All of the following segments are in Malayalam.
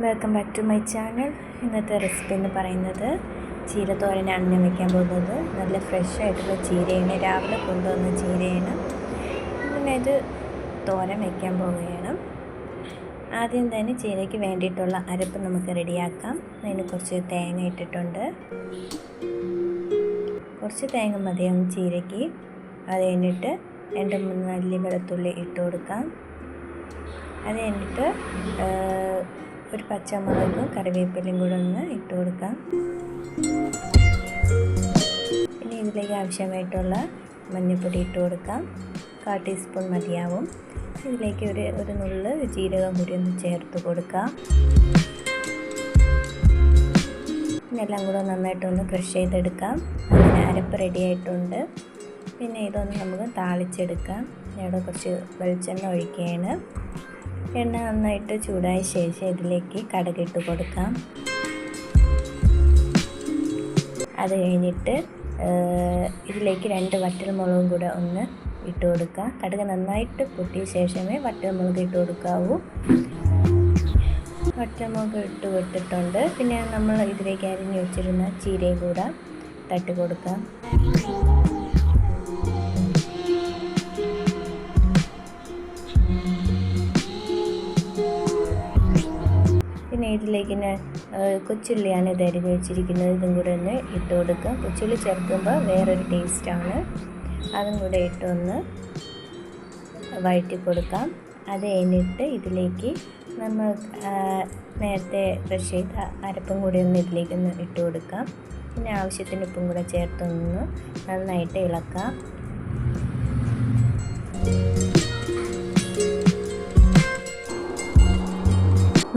Welcome back to my channel. ഇന്നത്തെ റെസിപ്പി എന്ന് പറയുന്നത് ചീരത്തോരനാണ് ഞാൻ വയ്ക്കാൻ പോകുന്നത്. നല്ല ഫ്രഷ് ആയിട്ടുള്ള ചീരയാണ്, രാവിലെ കൊണ്ടുവന്ന ചീരയാണ്. പിന്നെ ഇത് തോരൻ വയ്ക്കാൻ പോവുകയാണ്. ആദ്യം തന്നെ ചീരയ്ക്ക് വേണ്ടിയിട്ടുള്ള അരപ്പ് നമുക്ക് റെഡിയാക്കാം. അതിന് കുറച്ച് തേങ്ങ ഇട്ടിട്ടുണ്ട്. കുറച്ച് തേങ്ങ മതിയാവും ചീരയ്ക്ക്. അത് കഴിഞ്ഞിട്ട് 2-3 അല്ലി വെളുത്തുള്ളി ഇട്ട് കൊടുക്കാം. അത് കഴിഞ്ഞിട്ട് ഒരു പച്ചമുളകും കറിവേപ്പിലയും കൂടെ ഒന്ന് ഇട്ട് കൊടുക്കാം. പിന്നെ ഇതിലേക്ക് ആവശ്യമായിട്ടുള്ള മഞ്ഞൾപ്പൊടി ഇട്ട് കൊടുക്കാം. 1/4 ടീസ്പൂൺ മതിയാവും. ഇതിലേക്ക് ഒരു നുള്ള് ജീരകം കൂടി ഒന്ന് ചേർത്ത് കൊടുക്കാം. ഇതെല്ലാം കൂടെ നന്നായിട്ടൊന്ന് ക്രഷ് ചെയ്തെടുക്കാം. അങ്ങനെ അരപ്പ് റെഡി ആയിട്ടുണ്ട്. പിന്നെ ഇതൊന്ന് നമുക്ക് താളിച്ചെടുക്കാം. ഇവിടെ കുറച്ച് വെളിച്ചെണ്ണ ഒഴിക്കുകയാണ്. എണ്ണ നന്നായിട്ട് ചൂടായ ശേഷം ഇതിലേക്ക് കടുകിട്ട് കൊടുക്കാം. അത് കഴിഞ്ഞിട്ട് ഇതിലേക്ക് 2 വറ്റൽമുളകും കൂടെ ഒന്ന് ഇട്ട് കൊടുക്കാം. കടുക് നന്നായിട്ട് പൊട്ടിയ ശേഷമേ വറ്റൽമുളക് ഇട്ട് കൊടുക്കാവൂ. വറ്റൽമുളക് ഇട്ട് കൊടുത്തിട്ടുണ്ട്. പിന്നെ നമ്മൾ ഇതിലേക്ക് അരിഞ്ഞു വെച്ചിരുന്ന ചീരയും കൂടെ തട്ടി കൊടുക്കാം. പിന്നെ ഇതിലേക്ക് കൊച്ചുള്ളിയാണ് ഇത് അരിഞ്ഞ് വെച്ചിരിക്കുന്നത്. ഇതും കൂടെ ഒന്ന് ഇട്ട് കൊടുക്കുക. കൊച്ചുള്ളി ചേർക്കുമ്പോൾ വേറൊരു ടേസ്റ്റാണ്. അതും കൂടെ ഇട്ടൊന്ന് വഴറ്റി കൊടുക്കാം. അത് കഴിഞ്ഞിട്ട് ഇതിലേക്ക് നമ്മൾ നേരത്തെ ക്രഷ് ചെയ്ത അരപ്പും കൂടി ഒന്ന് ഇതിലേക്കൊന്ന് ഇട്ട് കൊടുക്കാം. പിന്നെ ആവശ്യത്തിന് ഉപ്പും കൂടെ ചേർത്തൊന്ന് നന്നായിട്ട് ഇളക്കാം.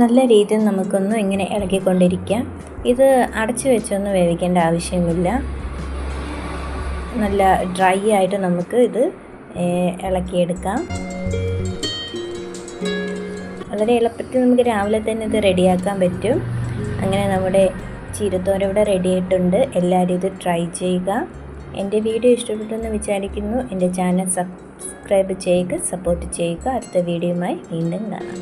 നല്ല രീതിയിൽ നമുക്കൊന്ന് ഇങ്ങനെ ഇളക്കിക്കൊണ്ടിരിക്കാം. ഇത് അടച്ചു വെച്ചൊന്നും വേവിക്കേണ്ട ആവശ്യമില്ല. നല്ല ഡ്രൈ ആയിട്ട് നമുക്ക് ഇത് ഇളക്കിയെടുക്കാം. വളരെ എളുപ്പത്തിൽ നമുക്ക് രാവിലെ തന്നെ ഇത് റെഡിയാക്കാൻ പറ്റും. അങ്ങനെ നമ്മുടെ ചീരത്തോരൻ ഇവിടെ റെഡി ആയിട്ടുണ്ട്. എല്ലാവരും ഇത് ട്രൈ ചെയ്യുക. എൻ്റെ വീഡിയോ ഇഷ്ടപ്പെട്ടെന്ന് വിചാരിക്കുന്നു. എൻ്റെ ചാനൽ സബ്സ്ക്രൈബ് ചെയ്യുക, സപ്പോർട്ട് ചെയ്യുക. അടുത്ത വീഡിയോയുമായി വീണ്ടും കാണാം.